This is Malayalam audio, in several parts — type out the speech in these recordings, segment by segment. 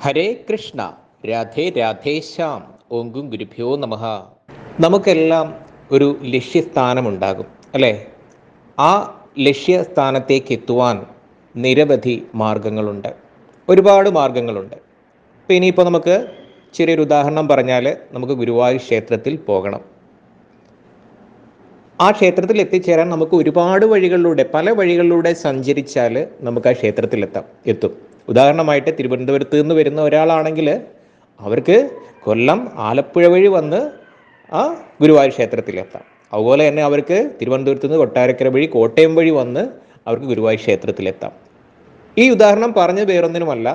ഹരേ കൃഷ്ണ. രാധേ രാധേശ്യാം. ഓങ്കും ഗുരുഭ്യോ നമഃ. നമുക്കെല്ലാം ഒരു ലക്ഷ്യസ്ഥാനമുണ്ടാകും അല്ലേ? ആ ലക്ഷ്യസ്ഥാനത്തേക്ക് എത്തുവാൻ നിരവധി മാർഗങ്ങളുണ്ട്, ഒരുപാട് മാർഗങ്ങളുണ്ട്. അപ്പോൾ ഇനിയിപ്പോൾ നമുക്ക് ചെറിയൊരു ഉദാഹരണം പറഞ്ഞാൽ, നമുക്ക് ഗുരുവായൂർ ക്ഷേത്രത്തിൽ പോകണം. ആ ക്ഷേത്രത്തിൽ എത്തിച്ചേരാൻ നമുക്ക് ഒരുപാട് വഴികളിലൂടെ, പല വഴികളിലൂടെ സഞ്ചരിച്ചാൽ നമുക്ക് ആ എത്തും. ഉദാഹരണമായിട്ട് തിരുവനന്തപുരത്ത് നിന്ന് വരുന്ന ഒരാളാണെങ്കിൽ അവർക്ക് കൊല്ലം ആലപ്പുഴ വഴി വന്ന് ആ ഗുരുവായൂർ ക്ഷേത്രത്തിലെത്താം. അതുപോലെ തന്നെ അവർക്ക് തിരുവനന്തപുരത്ത് നിന്ന് കൊട്ടാരക്കര വഴി കോട്ടയം വഴി വന്ന് അവർക്ക് ഗുരുവായൂർ ക്ഷേത്രത്തിലെത്താം. ഈ ഉദാഹരണം പറഞ്ഞു വേറൊന്നിനുമല്ല,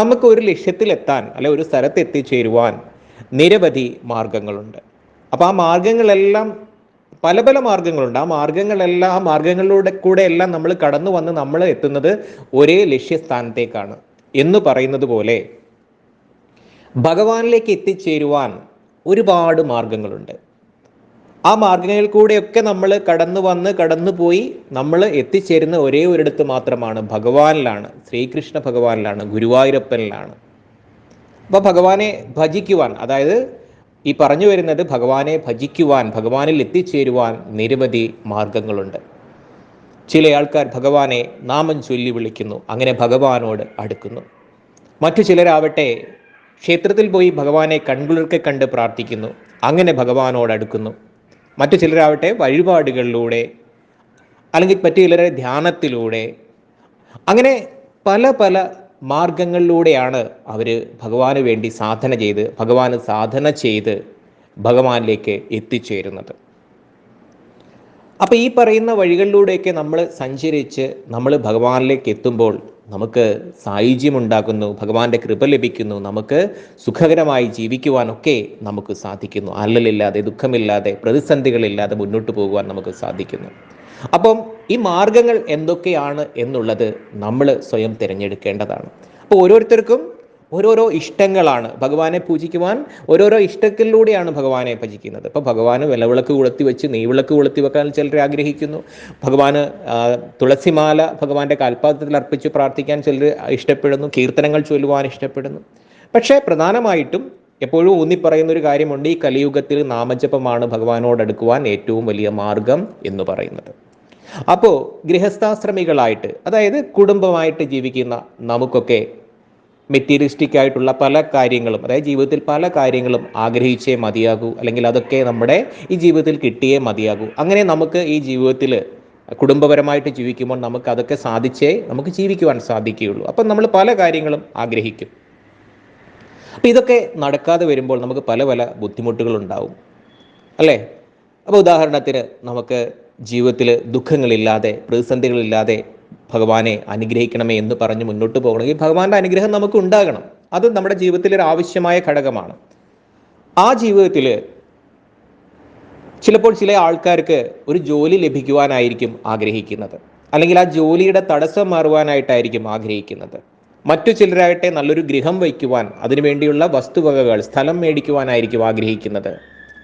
നമുക്ക് ഒരു ലക്ഷ്യത്തിലെത്താൻ അല്ലെ ഒരു സ്ഥലത്ത് എത്തിച്ചേരുവാൻ നിരവധി മാർഗങ്ങളുണ്ട്. അപ്പോൾ ആ മാർഗങ്ങളെല്ലാം പല പല മാർഗങ്ങളുണ്ട്. ആ മാർഗങ്ങളിലൂടെ കൂടെ എല്ലാം നമ്മൾ കടന്നു വന്ന് നമ്മൾ എത്തുന്നത് ഒരേ ലക്ഷ്യസ്ഥാനത്തേക്കാണ്. എന്ന് പറയുന്നത് പോലെ ഭഗവാനിലേക്ക് എത്തിച്ചേരുവാൻ ഒരുപാട് മാർഗങ്ങളുണ്ട്. ആ മാർഗങ്ങളിൽ കൂടെയൊക്കെ നമ്മൾ കടന്നു പോയി നമ്മൾ എത്തിച്ചേരുന്ന ഒരേ ഒരിടത്ത് മാത്രമാണ്, ഭഗവാനിലാണ്, ശ്രീകൃഷ്ണ ഭഗവാനിലാണ്, ഗുരുവായൂരപ്പനിലാണ്. അപ്പോൾ ഭഗവാനെ ഭജിക്കുവാൻ, അതായത് ഈ പറഞ്ഞു വരുന്നത് ഭഗവാനെ ഭജിക്കുവാൻ, ഭഗവാനിൽ എത്തിച്ചേരുവാൻ നിരവധി മാർഗങ്ങളുണ്ട്. ചില ആൾക്കാർ ഭഗവാനെ നാമം ചൊല്ലി വിളിക്കുന്നു, അങ്ങനെ ഭഗവാനോട് അടുക്കുന്നു. മറ്റു ചിലരാവട്ടെ ക്ഷേത്രത്തിൽ പോയി ഭഗവാനെ കൺകുളിർക്കെ കണ്ട് പ്രാർത്ഥിക്കുന്നു, അങ്ങനെ ഭഗവാനോട് അടുക്കുന്നു. മറ്റു ചിലരാവട്ടെ വഴിപാടുകളിലൂടെ, അല്ലെങ്കിൽ മറ്റു ചിലരെ ധ്യാനത്തിലൂടെ, അങ്ങനെ പല പല മാർഗങ്ങളിലൂടെയാണ് അവർ ഭഗവാന് വേണ്ടി സാധന ചെയ്ത് ഭഗവാനിലേക്ക് എത്തിച്ചേരുന്നത്. അപ്പോൾ ഈ പറയുന്ന വഴികളിലൂടെയൊക്കെ നമ്മൾ സഞ്ചരിച്ച് നമ്മൾ ഭഗവാനിലേക്ക് എത്തുമ്പോൾ നമുക്ക് സായുജ്യമുണ്ടാകുന്നു, ഭഗവാന്റെ കൃപ ലഭിക്കുന്നു, നമുക്ക് സുഖകരമായി ജീവിക്കുവാനൊക്കെ നമുക്ക് സാധിക്കുന്നു. അല്ലലില്ലാതെ, ദുഃഖമില്ലാതെ, പ്രതിസന്ധികളില്ലാതെ മുന്നോട്ട് പോകുവാൻ നമുക്ക് സാധിക്കുന്നു. അപ്പം ഈ മാർഗങ്ങൾ എന്തൊക്കെയാണ് എന്നുള്ളത് നമ്മൾ സ്വയം തിരഞ്ഞെടുക്കേണ്ടതാണ്. അപ്പോൾ ഓരോരുത്തർക്കും ഓരോരോ ഇഷ്ടങ്ങളാണ്. ഭഗവാനെ പൂജിക്കുവാൻ ഓരോരോ ഇഷ്ടത്തിലൂടെയാണ് ഭഗവാനെ ഭജിക്കുന്നത്. ഇപ്പോൾ ഭഗവാന് വിളവിളക്ക് കൊളുത്തി വെച്ച് നെയ്വിളക്ക് കൊളുത്തി വെക്കാൻ ചിലർ ആഗ്രഹിക്കുന്നു. ഭഗവാന് തുളസിമാല ഭഗവാന്റെ കാൽപാദത്തിൽ അർപ്പിച്ച് പ്രാർത്ഥിക്കാൻ ചിലർ ഇഷ്ടപ്പെടുന്നു. കീർത്തനങ്ങൾ ചൊല്ലുവാൻ ഇഷ്ടപ്പെടുന്നു. പക്ഷേ പ്രധാനമായിട്ടും എപ്പോഴും ഊന്നിപ്പറയുന്നൊരു കാര്യമുണ്ട്, ഈ കലിയുഗത്തിൽ നാമജപമാണ് ഭഗവാനോടടുക്കുവാൻ ഏറ്റവും വലിയ മാർഗം എന്ന് പറയുന്നത്. അപ്പോൾ ഗൃഹസ്ഥാശ്രമികളായിട്ട്, അതായത് കുടുംബമായിട്ട് ജീവിക്കുന്ന നമുക്കൊക്കെ മെറ്റീരിയലിസ്റ്റിക് ആയിട്ടുള്ള പല കാര്യങ്ങളും, അതായത് ജീവിതത്തിൽ പല കാര്യങ്ങളും ആഗ്രഹിച്ചേ മതിയാകൂ, അല്ലെങ്കിൽ അതൊക്കെ നമ്മുടെ ഈ ജീവിതത്തിൽ കിട്ടിയേ മതിയാകൂ. അങ്ങനെ നമുക്ക് ഈ ജീവിതത്തിൽ കുടുംബപരമായിട്ട് ജീവിക്കുമ്പോൾ നമുക്ക് അതൊക്കെ സാധിച്ചേ നമുക്ക് ജീവിക്കുവാൻ സാധിക്കുകയുള്ളൂ. അപ്പം നമ്മൾ പല കാര്യങ്ങളും ആഗ്രഹിക്കും. അപ്പം ഇതൊക്കെ നടക്കാതെ വരുമ്പോൾ നമുക്ക് പല പല ബുദ്ധിമുട്ടുകളുണ്ടാവും അല്ലേ? അപ്പോൾ ഉദാഹരണത്തിന് നമുക്ക് ജീവിതത്തിൽ ദുഃഖങ്ങളില്ലാതെ, പ്രതിസന്ധികളില്ലാതെ ഭഗവാനെ അനുഗ്രഹിക്കണമേ എന്ന് പറഞ്ഞ് മുന്നോട്ട് പോകണമെങ്കിൽ ഭഗവാന്റെ അനുഗ്രഹം നമുക്ക് ഉണ്ടാകണം. അത് നമ്മുടെ ജീവിതത്തിൽ ഒരു ആവശ്യമായ ഘടകമാണ്. ആ ജീവിതത്തിൽ ചിലപ്പോൾ ചില ആൾക്കാർക്ക് ഒരു ജോലി ലഭിക്കുവാനായിരിക്കും ആഗ്രഹിക്കുന്നത്, അല്ലെങ്കിൽ ആ ജോലിയുടെ തടസ്സം മാറുവാനായിട്ടായിരിക്കും ആഗ്രഹിക്കുന്നത്. മറ്റു ചിലരാകട്ടെ നല്ലൊരു ഗൃഹം വയ്ക്കുവാൻ, അതിനുവേണ്ടിയുള്ള വസ്തുവകകൾ, സ്ഥലം മേടിക്കുവാനായിരിക്കും ആഗ്രഹിക്കുന്നത്.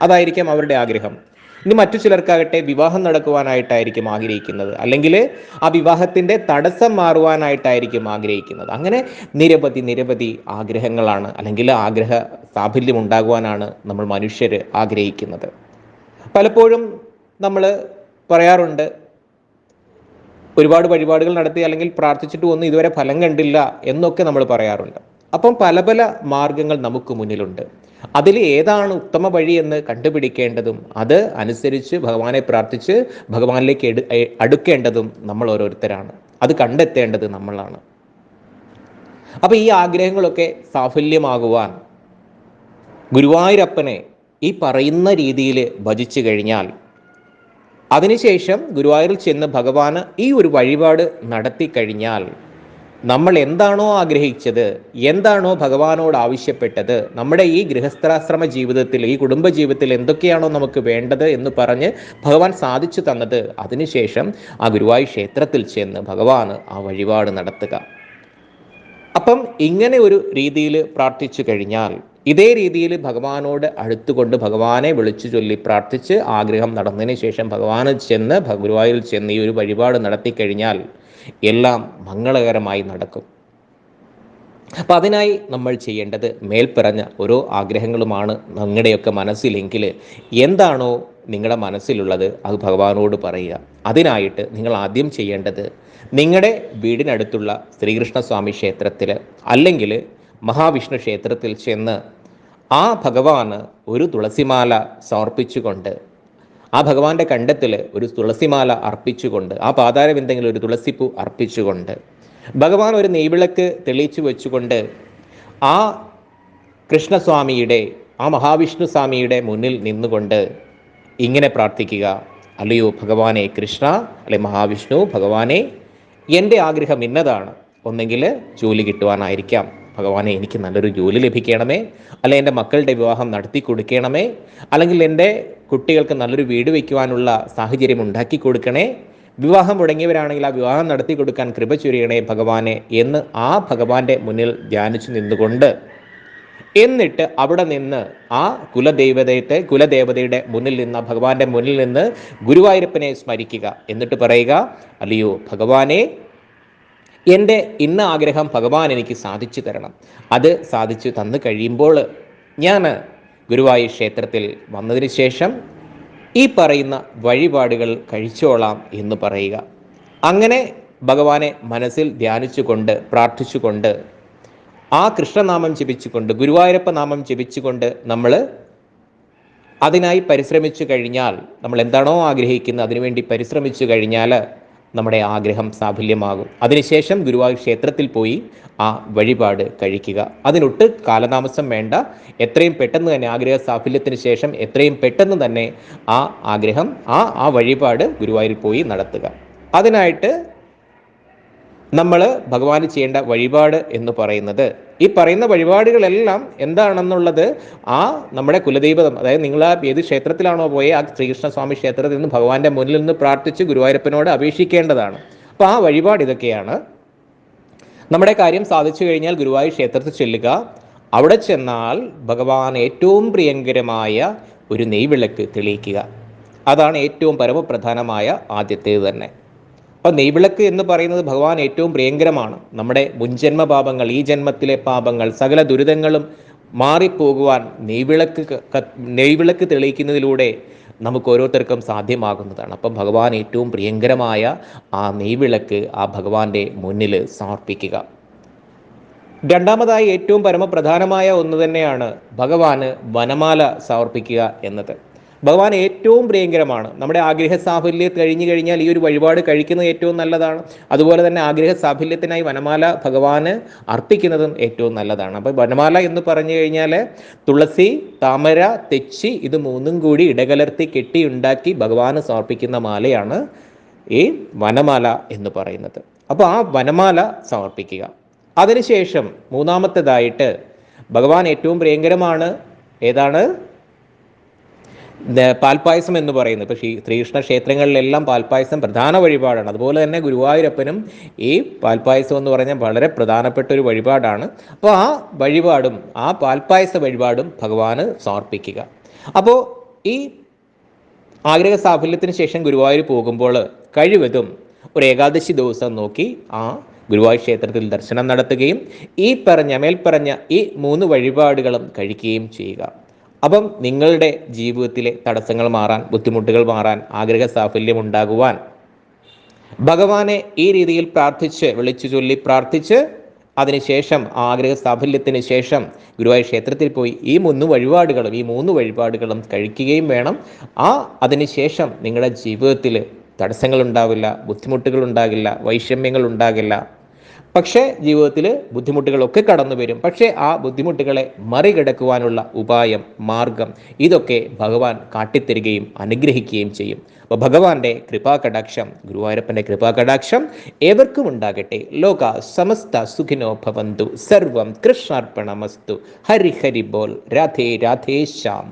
അതായിരിക്കും അവരുടെ ആഗ്രഹം. ഇനി മറ്റു ചിലർക്കാകട്ടെ വിവാഹം നടക്കുവാനായിട്ടായിരിക്കും ആഗ്രഹിക്കുന്നത്, അല്ലെങ്കിൽ ആ വിവാഹത്തിൻ്റെ തടസ്സം മാറുവാനായിട്ടായിരിക്കും ആഗ്രഹിക്കുന്നത്. അങ്ങനെ നിരവധി നിരവധി ആഗ്രഹങ്ങളാണ്, അല്ലെങ്കിൽ ആഗ്രഹ സാഫല്യം ഉണ്ടാകുവാനാണ് നമ്മൾ മനുഷ്യർ ആഗ്രഹിക്കുന്നത്. പലപ്പോഴും നമ്മൾ പറയാറുണ്ട്, ഒരുപാട് വഴിപാടുകൾ നടത്തി അല്ലെങ്കിൽ പ്രാർത്ഥിച്ചിട്ട് ഒന്നും ഇതുവരെ ഫലം കണ്ടില്ല എന്നൊക്കെ നമ്മൾ പറയാറുണ്ട്. അപ്പം പല പല മാർഗങ്ങൾ നമുക്ക് മുന്നിലുണ്ട്. അതിൽ ഏതാണ് ഉത്തമ വഴി എന്ന് കണ്ടുപിടിക്കേണ്ടതും അത് അനുസരിച്ച് ഭഗവാനെ പ്രാർത്ഥിച്ച് ഭഗവാനിലേക്ക് അടുക്കേണ്ടതും നമ്മൾ ഓരോരുത്തരാണ്. അത് കണ്ടെത്തേണ്ടത് നമ്മളാണ്. അപ്പോൾ ഈ ആഗ്രഹങ്ങളൊക്കെ സാഫല്യമാകുവാൻ ഗുരുവായൂരപ്പനെ ഈ പറയുന്ന രീതിയിൽ ഭജിച്ചു കഴിഞ്ഞാൽ, അതിനുശേഷം ഗുരുവായൂരിൽ ചെന്ന് ഭഗവാന് ഈ ഒരു വഴിപാട് നടത്തി കഴിഞ്ഞാൽ, നമ്മൾ എന്താണോ ആഗ്രഹിച്ചത്, എന്താണോ ഭഗവാനോട് ആവശ്യപ്പെട്ടത്, നമ്മുടെ ഈ ഗൃഹസ്ഥാശ്രമ ജീവിതത്തിൽ, ഈ കുടുംബ ജീവിതത്തിൽ എന്തൊക്കെയാണോ നമുക്ക് വേണ്ടത് എന്ന് പറഞ്ഞ് ഭഗവാൻ സാധിച്ചു തന്നത്, അതിനുശേഷം ആ ഗുരുവായൂർ ക്ഷേത്രത്തിൽ ചെന്ന് ഭഗവാന് ആ വഴിപാട് നടത്തുക. അപ്പം ഇങ്ങനെ ഒരു രീതിയിൽ പ്രാർത്ഥിച്ചു കഴിഞ്ഞാൽ, ഇതേ രീതിയിൽ ഭഗവാനോട് അടുത്തുകൊണ്ട് ഭഗവാനെ വിളിച്ചു ചൊല്ലി പ്രാർത്ഥിച്ച് ആഗ്രഹം നടന്നതിന് ശേഷം ഭഗവാന് ചെന്ന് ഗുരുവായൂരിൽ ചെന്ന് ഈ ഒരു വഴിപാട് നടത്തി കഴിഞ്ഞാൽ എല്ലാം മംഗളകരമായി നടക്കും. അപ്പം അതിനായി നമ്മൾ ചെയ്യേണ്ടത് മേൽപ്പറഞ്ഞ ഓരോ ആഗ്രഹങ്ങളുമാണ് നിങ്ങളുടെയൊക്കെ മനസ്സിലെങ്കിൽ എന്താണോ നിങ്ങളുടെ മനസ്സിലുള്ളത് അത് ഭഗവാനോട് പറയുക. അതിനായിട്ട് നിങ്ങൾ ആദ്യം ചെയ്യേണ്ടത് നിങ്ങളുടെ വീടിനടുത്തുള്ള ശ്രീകൃഷ്ണസ്വാമി ക്ഷേത്രത്തിൽ അല്ലെങ്കിൽ മഹാവിഷ്ണു ക്ഷേത്രത്തിൽ ചെന്ന് ആ ഭഗവാന് ഒരു തുളസിമാല സമർപ്പിച്ചുകൊണ്ട്, ആ ഭഗവാന്റെ കണ്ടത്തിൽ ഒരു തുളസിമാല അർപ്പിച്ചുകൊണ്ട്, ആ പാതാരബിന്ദങ്ങളിൽ ഒരു തുളസിപ്പൂ അർപ്പിച്ചുകൊണ്ട്, ഭഗവാൻ ഒരു നെയ്വിളക്ക് തെളിയിച്ചു വെച്ചുകൊണ്ട് ആ കൃഷ്ണസ്വാമിയുടെ, ആ മഹാവിഷ്ണു സ്വാമിയുടെ മുന്നിൽ നിന്നുകൊണ്ട് ഇങ്ങനെ പ്രാർത്ഥിക്കുക: അല്ലയോ ഭഗവാനെ കൃഷ്ണ, അല്ലെ മഹാവിഷ്ണു ഭഗവാനെ, എൻ്റെ ആഗ്രഹം ഇന്നതാണ്. ഒന്നെങ്കിൽ ജോലി കിട്ടുവാനായിരിക്കാം, ഭഗവാനെ എനിക്ക് നല്ലൊരു ജോലി ലഭിക്കണമേ, അല്ലെങ്കിൽ എൻ്റെ മക്കളുടെ വിവാഹം നടത്തി കൊടുക്കണമേ, അല്ലെങ്കിൽ എൻ്റെ കുട്ടികൾക്ക് നല്ലൊരു വീട് വയ്ക്കുവാനുള്ള സാഹചര്യം ഉണ്ടാക്കി കൊടുക്കണേ, വിവാഹം മുടങ്ങിയവരാണെങ്കിൽ ആ വിവാഹം നടത്തി കൊടുക്കാൻ കൃപ ചൊരിയണേ ഭഗവാനെ എന്ന് ആ ഭഗവാന്റെ മുന്നിൽ ധ്യാനിച്ചു നിന്നുകൊണ്ട്, എന്നിട്ട് അവിടെ നിന്ന് ആ കുലദേവതയുടെ മുന്നിൽ നിന്ന്, ഭഗവാന്റെ മുന്നിൽ നിന്ന് ഗുരുവായൂരപ്പനെ സ്മരിക്കുക. എന്നിട്ട് പറയുക: അല്ലയോ ഭഗവാനെ, എൻ്റെ ഇന്ന ആഗ്രഹം ഭഗവാൻ എനിക്ക് സാധിച്ചു തരണം. അത് സാധിച്ചു തന്നു കഴിയുമ്പോൾ ഞാൻ ഗുരുവായൂർ ക്ഷേത്രത്തിൽ വന്നതിന് ശേഷം ഈ പറയുന്ന വഴിപാടുകൾ കഴിച്ചോളാം എന്ന് പറയുക. അങ്ങനെ ഭഗവാനെ മനസ്സിൽ ധ്യാനിച്ചുകൊണ്ട് പ്രാർത്ഥിച്ചുകൊണ്ട് ആ കൃഷ്ണനാമം ജപിച്ചുകൊണ്ട്, ഗുരുവായൂരപ്പ നാമം ജപിച്ചുകൊണ്ട് നമ്മൾ അതിനായി പരിശ്രമിച്ചു കഴിഞ്ഞാൽ, നമ്മൾ എന്താണോ ആഗ്രഹിക്കുന്നത് അതിനുവേണ്ടി പരിശ്രമിച്ചു കഴിഞ്ഞാൽ നമ്മുടെ ആഗ്രഹം സാഫല്യമാകും. അതിനുശേഷം ഗുരുവായൂർ ക്ഷേത്രത്തിൽ പോയി ആ വഴിപാട് കഴിക്കുക. അതിനൊട്ട് കാലതാമസം വേണ്ട. എത്രയും പെട്ടെന്ന് തന്നെ ആഗ്രഹ സാഫല്യത്തിന് ശേഷം എത്രയും പെട്ടെന്ന് തന്നെ ആ ആഗ്രഹം, ആ വഴിപാട് ഗുരുവായൂരിൽ പോയി നടത്തുക. അതിനായിട്ട് നമ്മൾ ഭഗവാന് ചെയ്യേണ്ട വഴിപാട് എന്ന് പറയുന്നത്, ഈ പറയുന്ന വഴിപാടുകളെല്ലാം എന്താണെന്നുള്ളത് ആ നമ്മുടെ കുലദൈവം, അതായത് നിങ്ങൾ ആ ഏത് ക്ഷേത്രത്തിലാണോ പോയി ആ ശ്രീകൃഷ്ണസ്വാമി ക്ഷേത്രത്തിൽ നിന്ന് ഭഗവാന്റെ മുന്നിൽ നിന്ന് പ്രാർത്ഥിച്ച് ഗുരുവായൂരപ്പനോട് അപേക്ഷിക്കേണ്ടതാണ്. അപ്പോൾ ആ വഴിപാട് ഇതൊക്കെയാണ്. നമ്മുടെ കാര്യം സാധിച്ചു കഴിഞ്ഞാൽ ഗുരുവായൂർ ക്ഷേത്രത്തിൽ ചെല്ലുക. അവിടെ ചെന്നാൽ ഭഗവാൻ ഏറ്റവും പ്രിയങ്കരമായ ഒരു നെയ്വിളക്ക് തെളിയിക്കുക. അതാണ് ഏറ്റവും പരമപ്രധാനമായ ആദ്യത്തേത് തന്നെ. അപ്പോൾ നെയ്വിളക്ക് എന്ന് പറയുന്നത് ഭഗവാൻ ഏറ്റവും പ്രിയങ്കരമാണ്. നമ്മുടെ മുൻജന്മ പാപങ്ങൾ, ഈ ജന്മത്തിലെ പാപങ്ങൾ, സകല ദുരിതങ്ങളും മാറിപ്പോകുവാൻ നെയ്വിളക്ക് തെളിയിക്കുന്നതിലൂടെ നമുക്ക് ഓരോരുത്തർക്കും സാധ്യമാകുന്നതാണ്. അപ്പം ഭഗവാൻ ഏറ്റവും പ്രിയങ്കരമായ ആ നെയ്വിളക്ക് ആ ഭഗവാന്റെ മുന്നിൽ സമർപ്പിക്കുക. രണ്ടാമതായി ഏറ്റവും പരമപ്രധാനമായ ഒന്ന് തന്നെയാണ് ഭഗവാന് വനമാല സമർപ്പിക്കുക എന്നത്. ഭഗവാൻ ഏറ്റവും പ്രിയങ്കരമാണ്. നമ്മുടെ ആഗ്രഹ സാഫല്യം കഴിഞ്ഞു കഴിഞ്ഞാൽ ഈ ഒരു വഴിപാട് കഴിക്കുന്നത് ഏറ്റവും നല്ലതാണ്. അതുപോലെ തന്നെ ആഗ്രഹ സാഫല്യത്തിനായി വനമാല ഭഗവാന് അർപ്പിക്കുന്നതും ഏറ്റവും നല്ലതാണ്. അപ്പോൾ വനമാല എന്ന് പറഞ്ഞു കഴിഞ്ഞാൽ തുളസി, താമര, തെച്ചി ഇത് മൂന്നും കൂടി ഇടകലർത്തി കെട്ടിയുണ്ടാക്കി ഭഗവാന് സമർപ്പിക്കുന്ന മാലയാണ് ഈ വനമാല എന്ന് പറയുന്നത്. അപ്പോൾ ആ വനമാല സമർപ്പിക്കുക. അതിനുശേഷം മൂന്നാമത്തേതായിട്ട് ഭഗവാൻ ഏറ്റവും പ്രിയങ്കരമാണ് ഏതാണ്? പാൽപ്പായസം എന്ന് പറയുന്നത്. ഇപ്പോൾ ശ്രീകൃഷ്ണ ക്ഷേത്രങ്ങളിലെല്ലാം പാൽപ്പായസം പ്രധാന വഴിപാടാണ്. അതുപോലെ തന്നെ ഗുരുവായൂരപ്പനും ഈ പാൽപ്പായസം എന്ന് പറഞ്ഞാൽ വളരെ പ്രധാനപ്പെട്ട ഒരു വഴിപാടാണ്. അപ്പോൾ ആ വഴിപാടും, ആ പാൽപ്പായസ വഴിപാടും ഭഗവാന് സമർപ്പിക്കുക. അപ്പോൾ ഈ ആഗ്രഹ സാഫല്യത്തിന് ശേഷം ഗുരുവായൂർ പോകുമ്പോൾ കഴിവതും ഒരു ഏകാദശി ദിവസം നോക്കി ആ ഗുരുവായൂർ ക്ഷേത്രത്തിൽ ദർശനം നടത്തുകയും ഈ മേൽപ്പറഞ്ഞ ഈ 3 വഴിപാടുകളും കഴിക്കുകയും ചെയ്യുക. അപ്പം നിങ്ങളുടെ ജീവിതത്തിലെ തടസ്സങ്ങൾ മാറാൻ, ബുദ്ധിമുട്ടുകൾ മാറാൻ, ആഗ്രഹ സാഫല്യം ഉണ്ടാകുവാൻ ഭഗവാനെ ഈ രീതിയിൽ പ്രാർത്ഥിച്ച്, വിളിച്ചു ചൊല്ലി പ്രാർത്ഥിച്ച് അതിനുശേഷം ആഗ്രഹ സാഫല്യത്തിന് ശേഷം ഗുരുവായൂർ ക്ഷേത്രത്തിൽ പോയി ഈ 3 വഴിപാടുകളും കഴിക്കുകയും വേണം. അതിനുശേഷം നിങ്ങളുടെ ജീവിതത്തിൽ തടസ്സങ്ങൾ ഉണ്ടാവില്ല, ബുദ്ധിമുട്ടുകൾ ഉണ്ടാകില്ല, വൈഷമ്യങ്ങൾ ഉണ്ടാകില്ല. പക്ഷേ ജീവിതത്തിൽ ബുദ്ധിമുട്ടുകളൊക്കെ കടന്നു വരും. പക്ഷേ ആ ബുദ്ധിമുട്ടുകളെ മറികടക്കുവാനുള്ള ഉപായം, മാർഗം ഇതൊക്കെ ഭഗവാൻ കാട്ടിത്തരികയും അനുഗ്രഹിക്കുകയും ചെയ്യും. അപ്പോൾ ഭഗവാന്റെ കൃപാകടാക്ഷം, ഗുരുവായൂരപ്പൻ്റെ കൃപാകടാക്ഷം ഏവർക്കും ഉണ്ടാകട്ടെ. ലോക സമസ്ത സുഖിനോ ഭവന്തു. സർവം കൃഷ്ണാർപ്പണമസ്തു. ഹരി ഹരി ബോൽ. രാധേ രാധേ ശ്യാം.